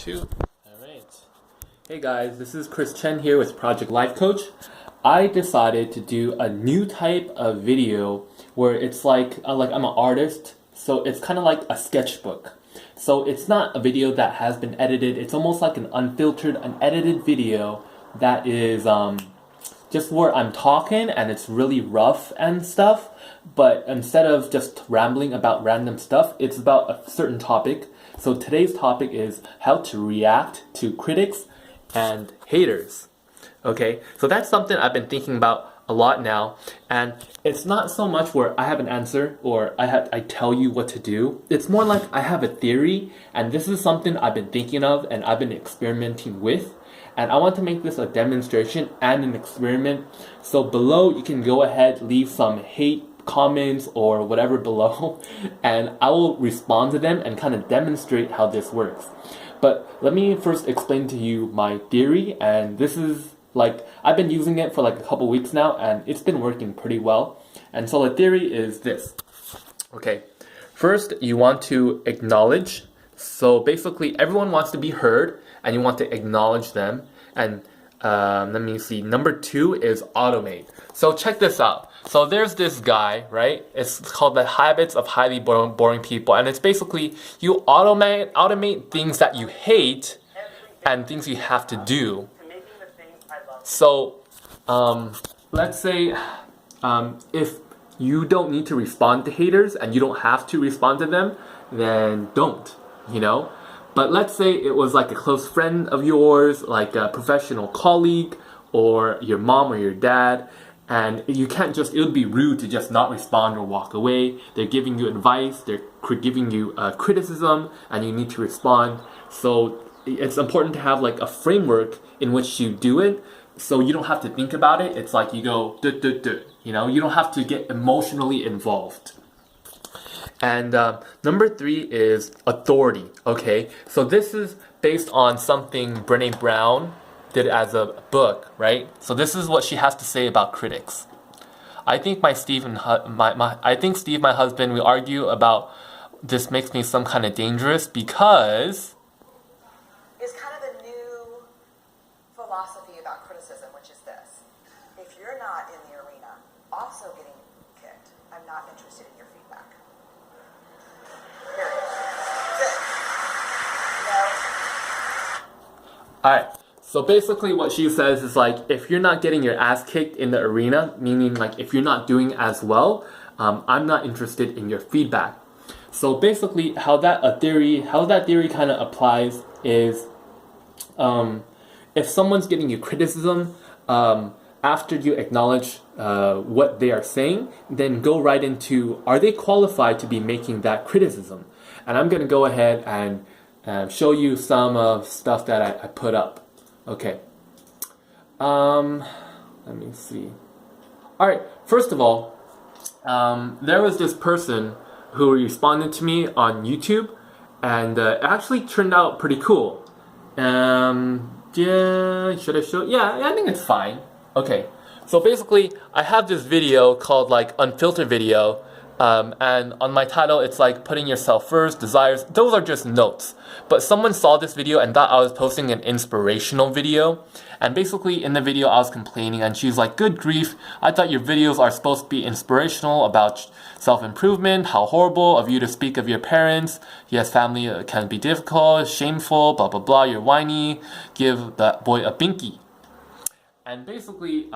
2. Alright. Hey guys, this is Chris Chen here with Project Life Coach. I decided to do a new type of video where it's like I'm an artist, so it's kind of like a sketchbook. So it's not a video that has been edited, it's almost like an unfiltered, unedited video that is just where I'm talking and it's really rough and stuff, but instead of just rambling about random stuff, it's about a certain topic. So today's topic is how to react to critics and haters. Okay, so that's something I've been thinking about a lot now, and it's not so much where I have an answer or I tell you what to do. It's more like I have a theory, and this is something I've been thinking of and I've been experimenting with, and I want to make this a demonstration and an experiment. So below you can go ahead, leave some hate comments or whatever below, and I will respond to them and kind of demonstrate how this works. But let me first explain to you my theory, and this is like I've been using it for like a couple weeks now and it's been working pretty well. And so the theory is this. Okay, first you want to acknowledge. So basically everyone wants to be heard and you want to acknowledge them. And let me see, number 2 is automate. So check this out. So there's this guy, right? It's called The Habits of Highly Boring People, and it's basically you automate things that you hate and things you have to do. So let's say if you don't need to respond to haters and you don't have to respond to them, then don't, you know? But let's say it was like a close friend of yours, like a professional colleague, or your mom or your dad, and you can't just, it would be rude to just not respond or walk away. They're giving you advice, they're giving you criticism, and you need to respond. So it's important to have like a framework in which you do it, so you don't have to think about it. It's like you go, you know, you don't have to get emotionally involved. And number 3 is authority. Okay, so this is based on something Brené Brown did as a book, right? So this is what she has to say about critics. I think Steve, my husband, we argue about this makes me some kind of dangerous because is kind of a new philosophy about criticism, which is this: if you're not in the arena also getting kicked, I'm not interested in your feedback. Period. That's it. No. Alright, so basically what she says is like, if you're not getting your ass kicked in the arena, meaning like if you're not doing as well, I'm not interested in your feedback. So basically how that theory kind of applies is if someone's giving you criticism, after you acknowledge what they are saying, then go right into, are they qualified to be making that criticism? And I'm going to go ahead and show you some stuff that I put up. Okay. Let me see. Alright, first of all, there was this person who responded to me on YouTube, and it actually turned out pretty cool. Yeah, should I show? Yeah, I think it's fine. Okay, so basically, I have this video called like Unfiltered Video, and on my title, it's like putting yourself first, desires. Those are just notes. But someone saw this video and thought I was posting an inspirational video. And basically, in the video, I was complaining, and she's like, "Good grief! I thought your videos are supposed to be inspirational about self-improvement. How horrible of you to speak of your parents. Yes, family can be difficult, shameful, blah blah blah. You're whiny. Give that boy a binky." And basically,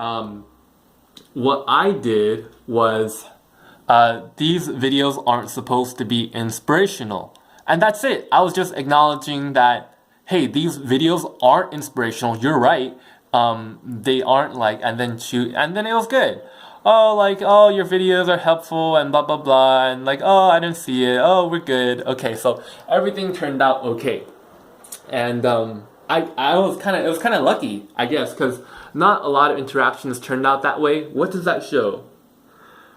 what I did was, these videos aren't supposed to be inspirational. And that's it. I was just acknowledging that, hey, these videos aren't inspirational. You're right. They aren't like, and then it was good. Oh, like, oh, your videos are helpful and blah, blah, blah. And like, oh, I didn't see it. Oh, we're good. Okay, so everything turned out okay. And it was kind of lucky, I guess, because not a lot of interactions turned out that way. What does that show?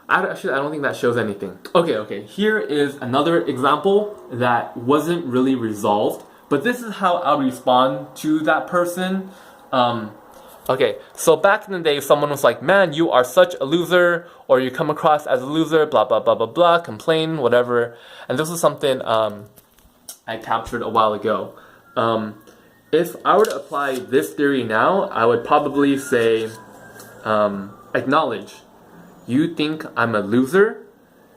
I don't think that shows anything. Okay, here is another example that wasn't really resolved, but this is how I'll respond to that person. Okay, so back in the day, someone was like, "Man, you are such a loser," or "You come across as a loser," blah, blah, blah, blah, blah, complain, whatever. And this is something I captured a while ago. If I were to apply this theory now, I would probably say, acknowledge. You think I'm a loser,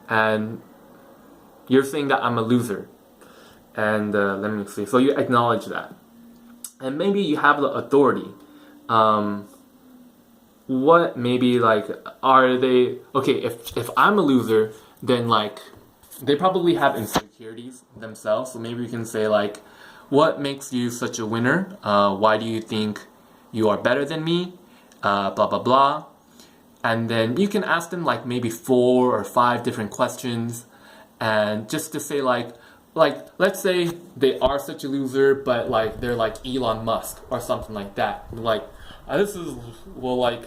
and you're saying that I'm a loser. And let me see. So you acknowledge that. And maybe you have the authority. What maybe like are they okay, if I'm a loser, then like they probably have insecurities themselves. So maybe you can say like, what makes you such a winner? Why do you think you are better than me? Blah blah blah. And then you can ask them like maybe 4 or 5 different questions, and just to say like let's say they are such a loser, but like they're like Elon Musk or something like that. Like this is well like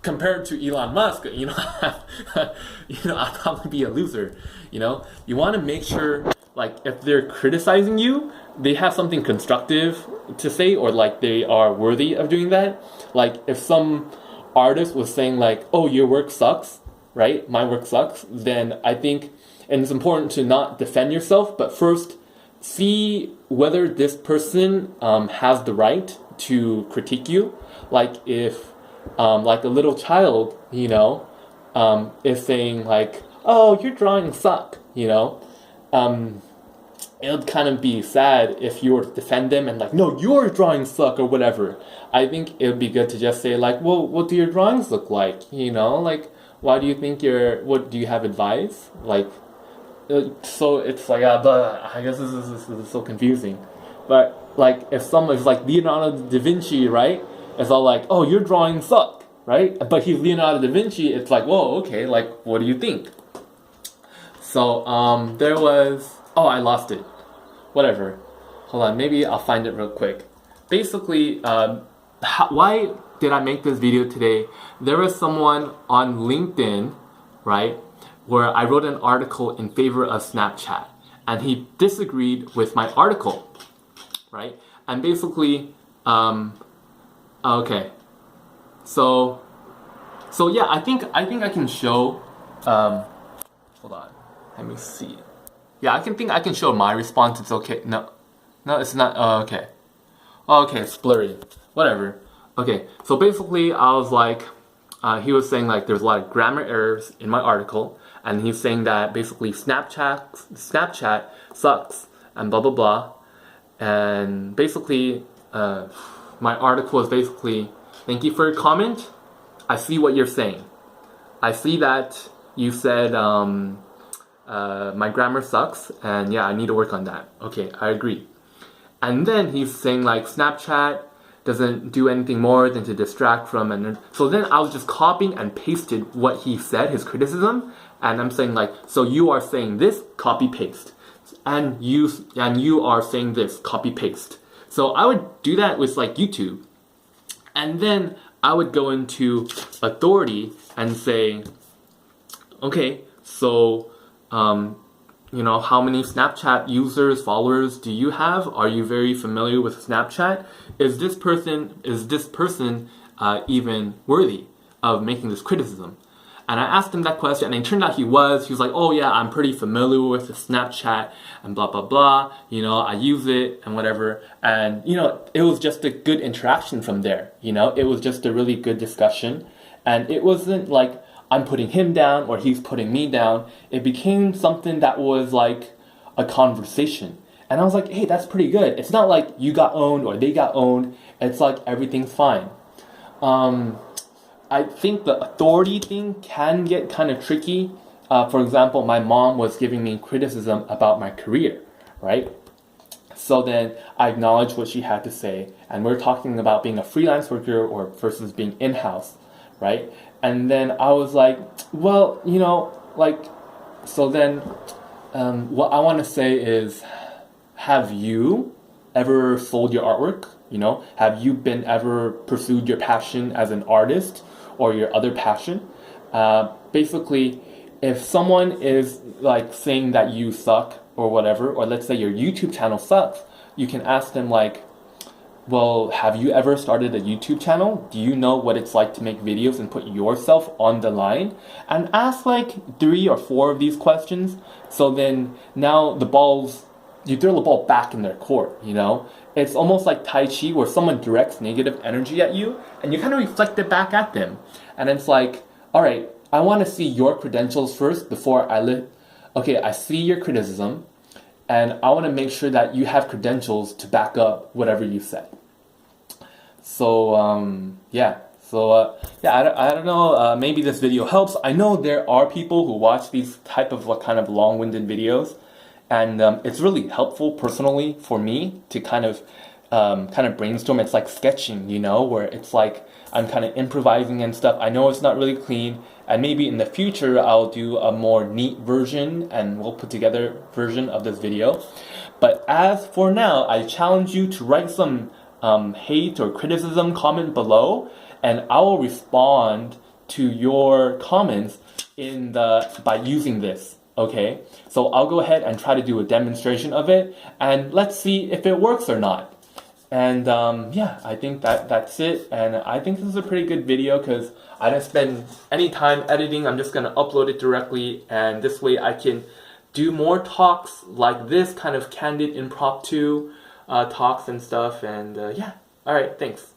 compared to Elon Musk, you know, I'll probably be a loser. You know, you want to make sure like if they're criticizing you, they have something constructive to say, or like they are worthy of doing that. Like if some artist was saying like, "Oh, your work sucks," right? My work sucks. Then I think, and it's important to not defend yourself, but first see whether this person has the right to critique you. Like if like a little child, you know, is saying like, "Oh, your drawings suck," you know, it would kind of be sad if you were to defend them and like, "No, your drawings suck," or whatever. I think it would be good to just say like, "Well, what do your drawings look like?" You know, like, why do you think what do you have advice? Like, so it's like, I guess this is so confusing. But like, if someone's like Leonardo da Vinci, right? It's all like, "Oh, your drawings suck," right? But he's Leonardo da Vinci. It's like, whoa, okay, like, what do you think? So there was, oh, I lost it. Whatever. Hold on, maybe I'll find it real quick. Basically, why did I make this video today? There was someone on LinkedIn, right, where I wrote an article in favor of Snapchat, and he disagreed with my article, right? And basically, okay, so yeah, I think I can show. Hold on, let me see. Yeah, I can show my response. It's okay. No, it's not. Oh, okay. Oh, okay, it's blurry. Whatever. Okay, so basically, I was like, he was saying like there's a lot of grammar errors in my article, and he's saying that basically Snapchat sucks and blah blah blah, and basically, my article is basically, "Thank you for your comment. I see what you're saying. I see that you said my grammar sucks, and yeah, I need to work on that. Okay, I agree." And then he's saying like Snapchat doesn't do anything more than to distract from, and so then I was just copying and pasted what he said, his criticism, and I'm saying like, so you are saying this, copy paste, and you are saying this, copy paste. So I would do that with like YouTube, and then I would go into authority and say, okay, so you know, how many Snapchat users, followers do you have? Are you very familiar with Snapchat? Is this person even worthy of making this criticism? And I asked him that question, and it turned out he was. He was like, "Oh yeah, I'm pretty familiar with Snapchat and blah blah blah. You know, I use it and whatever." And you know, it was just a good interaction from there. You know, it was just a really good discussion, and it wasn't like I'm putting him down or he's putting me down. It became something that was like a conversation. And I was like, hey, that's pretty good. It's not like you got owned or they got owned. It's like everything's fine. I think the authority thing can get kind of tricky. For example, my mom was giving me criticism about my career, right? So then I acknowledged what she had to say. And we're talking about being a freelance worker or versus being in-house, right? And then I was like, well, you know, like, so then what I want to say is, have you ever sold your artwork? You know, have you been ever pursued your passion as an artist or your other passion? Basically, if someone is like saying that you suck or whatever, or let's say your YouTube channel sucks, you can ask them like, well, have you ever started a YouTube channel? Do you know what it's like to make videos and put yourself on the line? And ask like 3 or 4 of these questions. So then now the ball's you throw the ball back in their court, you know? It's almost like Tai Chi where someone directs negative energy at you and you kind of reflect it back at them. And it's like, all right, I want to see your credentials first before okay, I see your criticism and I want to make sure that you have credentials to back up whatever you said. So, yeah. So, I don't know, maybe this video helps. I know there are people who watch these type of kind of long-winded videos, and it's really helpful personally for me to kind of brainstorm. It's like sketching, you know, where it's like I'm kind of improvising and stuff. I know it's not really clean, and maybe in the future I'll do a more neat version and we'll put together version of this video. But as for now, I challenge you to write some hate or criticism comment below, and I will respond to your comments by using this. Okay, so I'll go ahead and try to do a demonstration of it, and let's see if it works or not. And yeah, I think that's it. And I think this is a pretty good video because I didn't spend any time editing. I'm just gonna upload it directly, and this way I can do more talks like this, kind of candid, impromptu talks and stuff. And yeah, all right, thanks.